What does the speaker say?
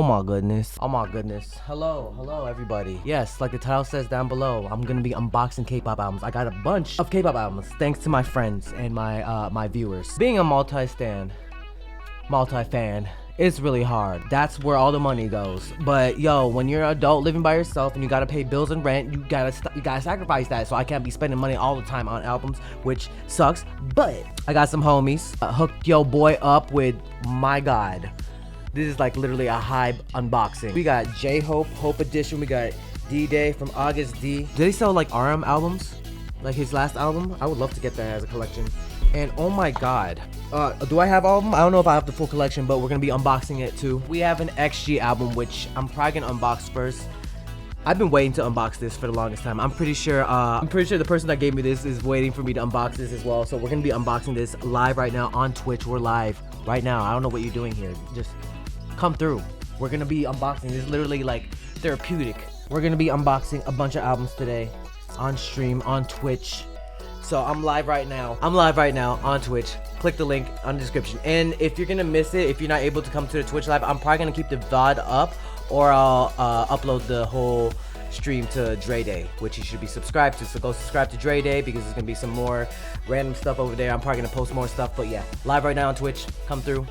my goodness. Oh my goodness. Hello everybody. Yes, like the title says down below, I'm gonna be unboxing K-pop albums. I got a bunch of K-pop albums thanks to my friends and my viewers. Being a multi-fan, it's really hard. That's where all the money goes. But yo, when you're an adult living by yourself and you gotta pay bills and rent, you gotta sacrifice that. So I can't be spending money all the time on albums, which sucks. But I got some homies. Hooked yo boy up with, my god, this is like literally a hype unboxing. We got J-Hope, Hope Edition. We got D-Day from August D. Did they sell like RM albums? Like his last album? I would love to get that as a collection. And oh my god, do I have all of them? I don't know if I have the full collection, but we're gonna be unboxing it too. We have an XG album, which I'm probably gonna unbox first. I've been waiting to unbox this for the longest time. I'm pretty sure the person that gave me this is waiting for me to unbox this as well. So we're gonna be unboxing this live right now on Twitch. We're live right now. I don't know what you're doing here. Just come through. We're gonna be unboxing. This is literally like therapeutic. We're gonna be unboxing a bunch of albums today on stream, on Twitch. So I'm live right now on Twitch. Click the link on the description. And if you're gonna miss it, if you're not able to come to the Twitch live, I'm probably gonna keep the VOD up, or I'll upload the whole stream to Dre Day, which you should be subscribed to. So go subscribe to Dre Day because there's gonna be some more random stuff over there. I'm probably gonna post more stuff, but yeah, live right now on Twitch. Come through.